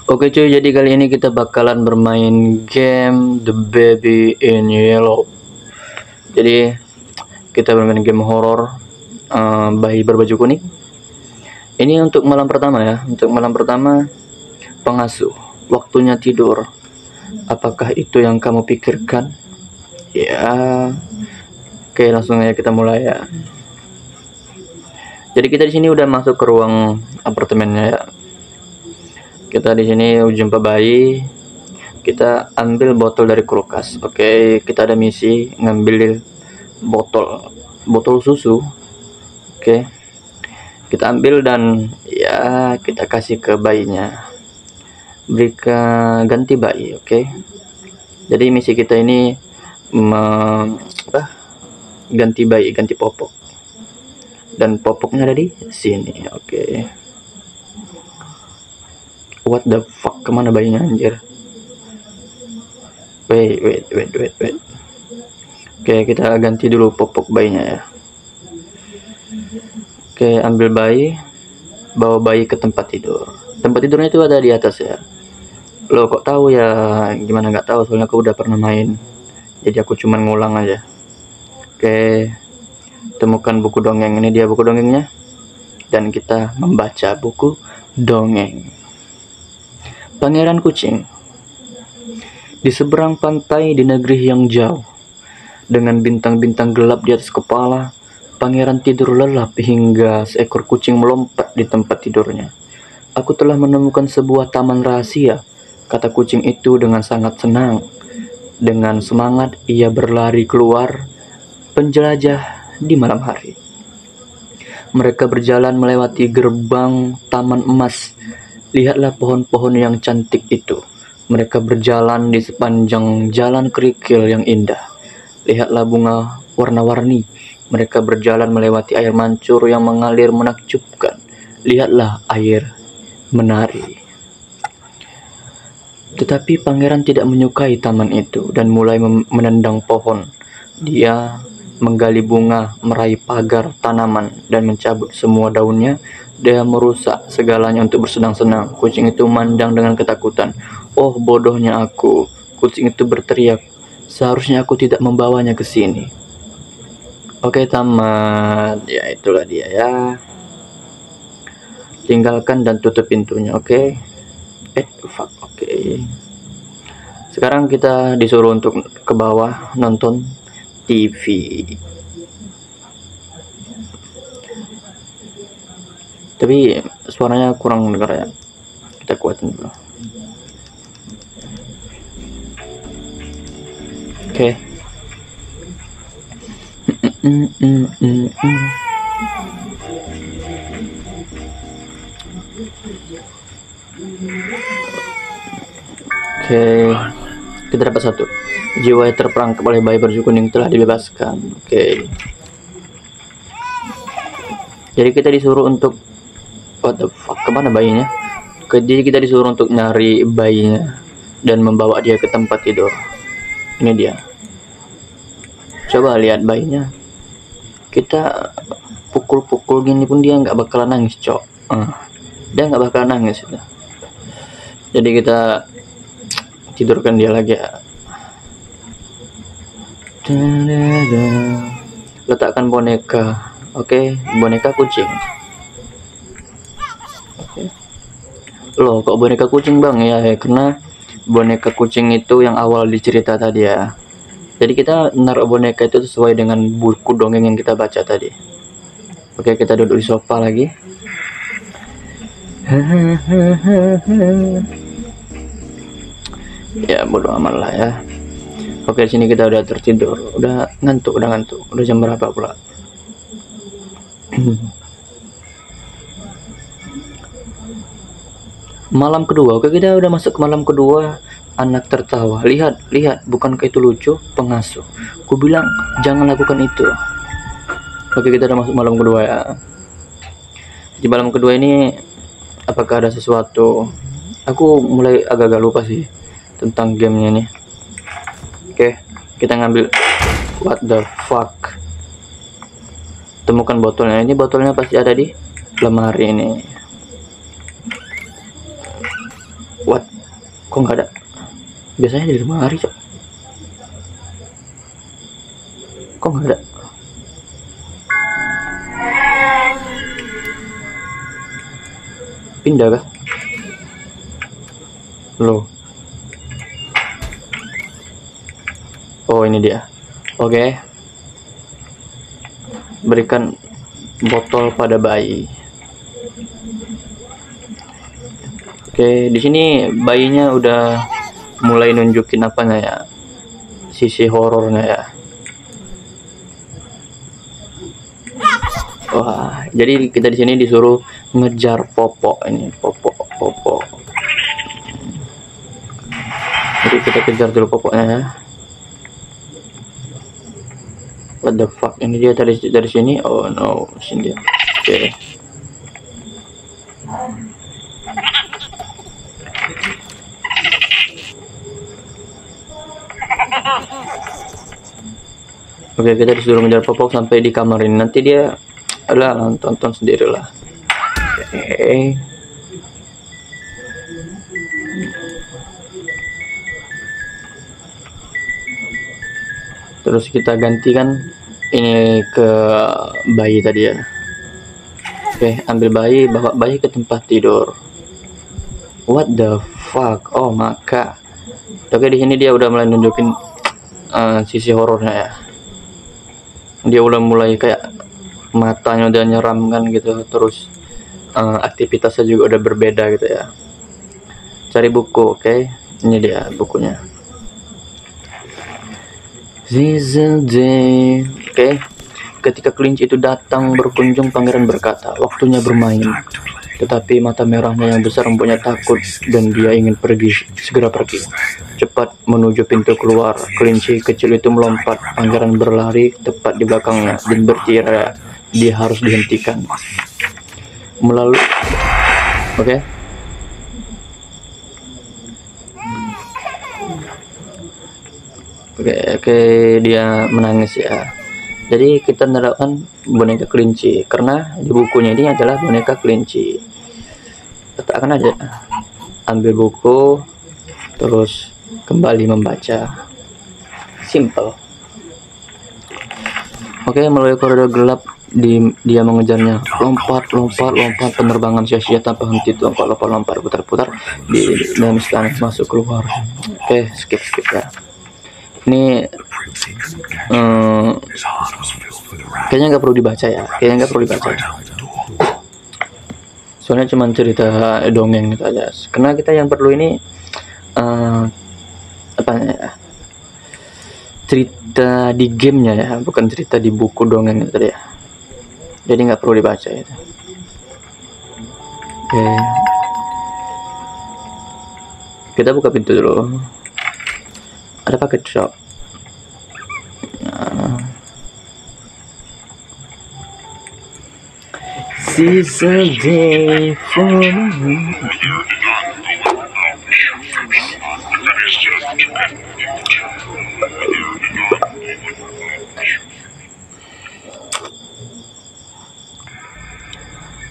Oke cuy, jadi kali ini kita bakalan bermain game The Baby in Yellow. Jadi kita bermain game horor bayi berbaju kuning. Ini untuk malam pertama ya. Untuk malam pertama, pengasuh, waktunya tidur. Apakah itu yang kamu pikirkan? Ya. Oke, langsung aja kita mulai ya. Jadi kita di sini udah masuk ke ruang apartemennya ya. Kita di sini jumpa bayi. Kita ambil botol dari kulkas. Oke, kita ada misi ngambil botol susu. Oke, kita ambil dan ya kita kasih ke bayinya. Ganti bayi. Oke, jadi misi kita ini ganti bayi, ganti popok, dan popoknya ada di sini. Oke. What the fuck, kemana bayinya anjir? Wait. Oke, kita ganti dulu popok bayinya ya. Oke, ambil bayi, bawa bayi ke tempat tidur. Tempat tidurnya itu ada di atas ya. Lo kok tahu ya? Gimana nggak tahu, soalnya aku udah pernah main. Jadi aku cuman ngulang aja. Oke, temukan buku dongeng. Ini dia buku dongengnya. Dan kita membaca buku dongeng. Pangeran Kucing. Di seberang pantai di negeri yang jauh, dengan bintang-bintang gelap di atas kepala, pangeran tidur lelap hingga seekor kucing melompat di tempat tidurnya. Aku telah menemukan sebuah taman rahasia, kata kucing itu dengan sangat senang. Dengan semangat ia berlari keluar, penjelajah di malam hari. Mereka berjalan melewati gerbang taman emas. Lihatlah pohon-pohon yang cantik itu. Mereka berjalan di sepanjang jalan kerikil yang indah. Lihatlah bunga warna-warni. Mereka berjalan melewati air mancur yang mengalir menakjubkan. Lihatlah air menari. Tetapi pangeran tidak menyukai taman itu dan mulai menendang pohon. Dia menggali bunga, meraih pagar tanaman, dan mencabut semua daunnya. Dia merusak segalanya untuk bersenang-senang. Kucing itu memandang dengan ketakutan. Oh, bodohnya aku. Kucing itu berteriak. Seharusnya aku tidak membawanya ke sini. Oke, tamat. Ya, itulah dia ya. Tinggalkan dan tutup pintunya, oke? Fuck, oke. Sekarang kita disuruh untuk ke bawah nonton TV. Tapi suaranya kurang dengar ya. Kita kuatin dulu. Oke. Oke. Kita dapat satu. Jiwa yang terperangkap oleh bayi berju kuning telah dibebaskan. Oke. Jadi kita disuruh untuk what the fuck, kemana bayinya? Jadi kita disuruh untuk nyari bayinya dan membawa dia ke tempat tidur. Ini dia. Coba lihat bayinya. Kita pukul-pukul gini pun dia nggak bakalan nangis, cok. Dia nggak bakalan nangis. Jadi kita tidurkan dia lagi ya. Letakkan boneka. Oke, boneka kucing. Loh, kok boneka kucing bang? Ya, karena boneka kucing itu yang awal dicerita tadi ya. Jadi kita naruh boneka itu sesuai dengan buku dongeng yang kita baca tadi. Oke, kita duduk di sofa lagi. Ya, bodo amat lah ya. Oke, di sini kita udah tertidur, udah ngantuk. Udah jam berapa pula? Malam kedua. Oke, kita udah masuk ke malam kedua. Anak tertawa. Lihat, bukankah itu lucu? Pengasuh. Ku bilang jangan lakukan itu. Oke, kita udah masuk malam kedua ya. Di malam kedua ini apakah ada sesuatu? Aku mulai agak-agak lupa sih tentang gamenya nih. Oke, kita ngambil. What the fuck? Temukan botolnya. Ini botolnya pasti ada di lemari ini. What? Kok nggak ada? Biasanya di lemari, Cok. Kok nggak ada? Pindah kah? Loh. Oh, ini dia. Oke. Berikan botol pada bayi. Oke, di sini bayinya udah mulai nunjukin apanya ya, sisi horornya ya. Wah, jadi kita di sini disuruh ngejar popok ini, popok. Jadi kita kejar dulu popoknya ya. What the fuck? Ini dia dari sini. Oh no, sini dia. Oke. Oke, kita disuruh ngejar popok sampai di kamar ini. Nanti dia tonton sendirilah. Oke. Terus kita gantikan ini ke bayi tadi ya. Oke, ambil bayi, bawa bayi ke tempat tidur. What the fuck? Oh, maka. Oke, di sini dia udah mulai nunjukin sisi horornya ya. Dia udah mulai kayak matanya udah nyeramkan gitu. Terus aktivitasnya juga udah berbeda gitu ya. Cari buku, oke? Ini dia bukunya. Oke. Ketika kelinci itu datang berkunjung, pangeran berkata, waktunya bermain. Tetapi mata merahnya yang besar membuatnya takut dan dia ingin segera pergi. Cepat menuju pintu keluar, kelinci kecil itu melompat. Pangeran berlari tepat di belakangnya dan berteriak, dia harus dihentikan. Melalui, oke. Oke, dia menangis ya. Jadi kita menerapkan boneka kelinci karena di bukunya ini adalah boneka kelinci. Letakkan aja, ambil buku, terus kembali membaca. Simple. Oke, melalui koridor gelap dia mengejarnya. Lompat, penerbangan sia-sia tanpa henti. Lompat, putar-putar di dalam istana, masuk keluar. Oke, skip ya. Ini kayaknya nggak perlu dibaca ya, soalnya cuma cerita dongeng gitu aja. Karena kita yang perlu ini apa ya, cerita di gamenya ya, bukan cerita di buku dongeng itu ya. Jadi nggak perlu dibaca itu. Oke, kita buka pintu dulu. Ada paket shop. This is a day for me.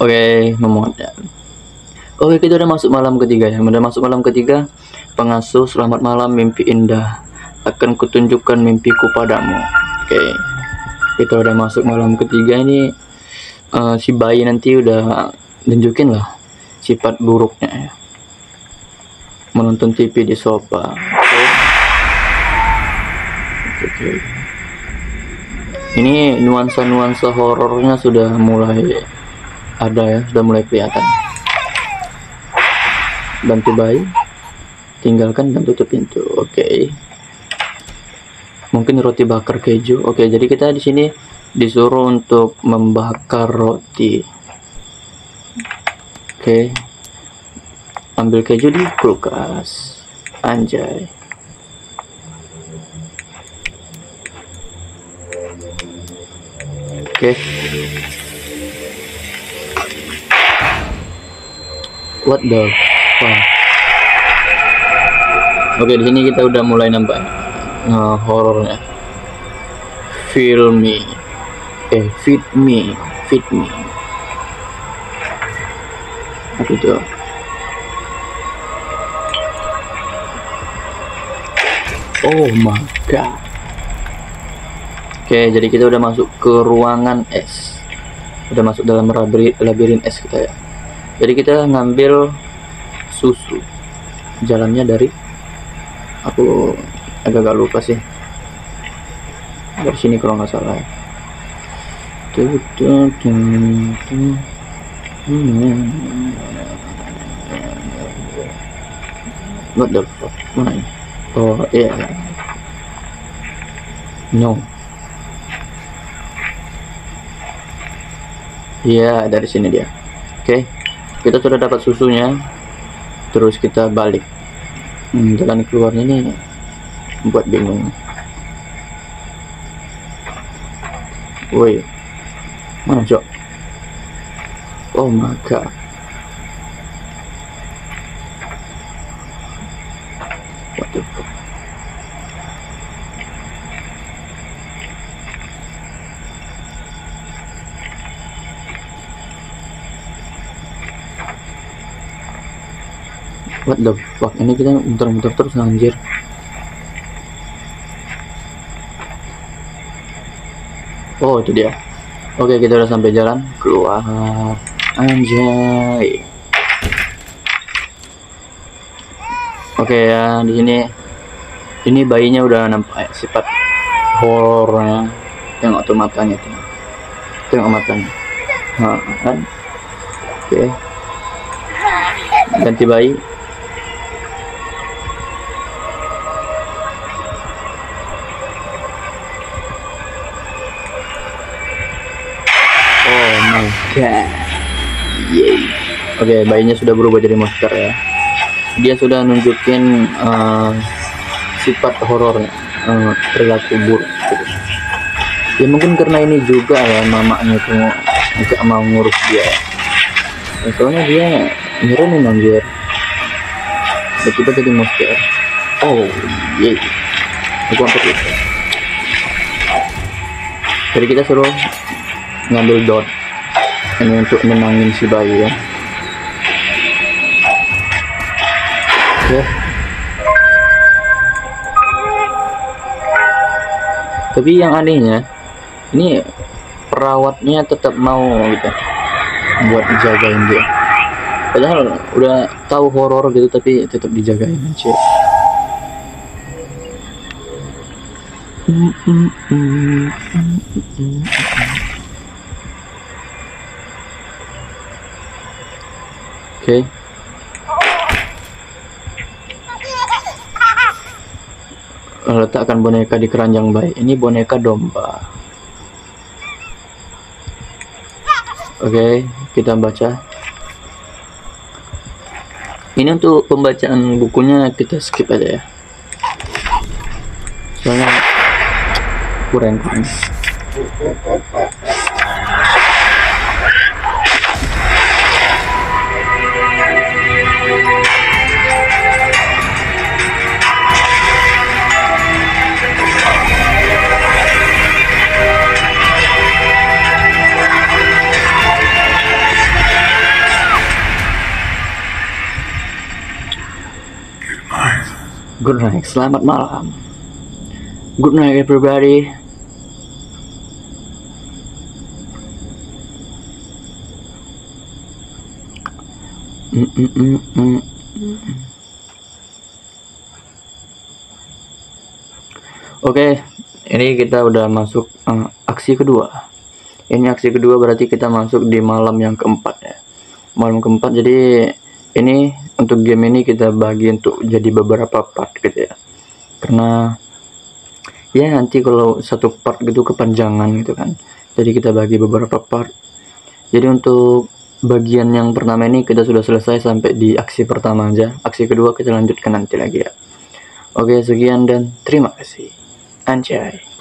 Oke, memuat ya. Oke, kita udah masuk malam ketiga ya. Pengasuh, selamat malam, mimpi indah. Akan kutunjukkan mimpiku padamu. Oke, kita udah masuk malam ketiga ini. Si bayi nanti udah tunjukin lah sifat buruknya ya. Menonton TV di sofa. Oke. Ini nuansa horornya sudah mulai ada ya, sudah mulai kelihatan. Bantu bayi, tinggalkan dan tutup pintu. Oke. Mungkin roti bakar keju. Oke, jadi kita di sini disuruh untuk membakar roti. Oke. Ambil keju di kulkas. Anjay. Oke. What the fuck? Oke, di sini kita udah mulai nambah horornya. Feed me. Apa itu? Oh my god. Oke, jadi kita udah masuk ke ruangan es. Udah masuk dalam labirin es kita ya. Jadi kita ngambil susu. Jalannya dari, aku agak lupa sih. Dari sini kalau nggak salah ya. What the fuck? Mana ini? Oh iya. No. Iya, dari sini dia. Oke, kita sudah dapat susunya. Terus kita balik. Jalan keluarnya nih buat bingung. Woi, mana Cok? Oh my god. What the fuck? What the fuck? Ini kita muter-muter terus anjir. Oh itu dia. Oke, kita udah sampai jalan keluar. Anjay. Oke ya, di sini ini bayinya udah nampak sifat horornya. Tengok tuh matanya tuh. Tengok matanya. Nah, kan? Oke. Ganti bayi. Yeah. Oke, bayinya sudah berubah jadi monster ya. Dia sudah nunjukin sifat horornya, perilaku buruk gitu. Ya mungkin karena ini juga ya, mamanya tuh nggak mau ngurus dia. Ya, soalnya dia nyeremin anjir. Tiba-tiba jadi monster. Oh iya. Aku angkat itu. Jadi kita suruh ngambil dot ini untuk menangin si bayi ya. Oke. Tapi yang anehnya ini perawatnya tetap mau gitu buat dijagain dia, padahal udah tahu horor gitu tapi tetap dijagain aja. Oke. Letakkan boneka di keranjang bayi. Ini boneka domba. Oke, kita baca. Ini untuk pembacaan bukunya kita skip aja ya. Soalnya kurang. Good night, selamat malam. Good night everybody. Oke, ini kita udah masuk aksi kedua. Ini aksi kedua berarti kita masuk di malam yang keempat ya. Malam keempat, jadi ini untuk game ini kita bagi untuk jadi beberapa part gitu ya, karena ya nanti kalau satu part gitu kepanjangan gitu kan, jadi kita bagi beberapa part. Jadi untuk bagian yang pertama ini kita sudah selesai sampai di aksi pertama aja, aksi kedua kita lanjutkan nanti lagi ya. Oke, sekian dan terima kasih. Anjay.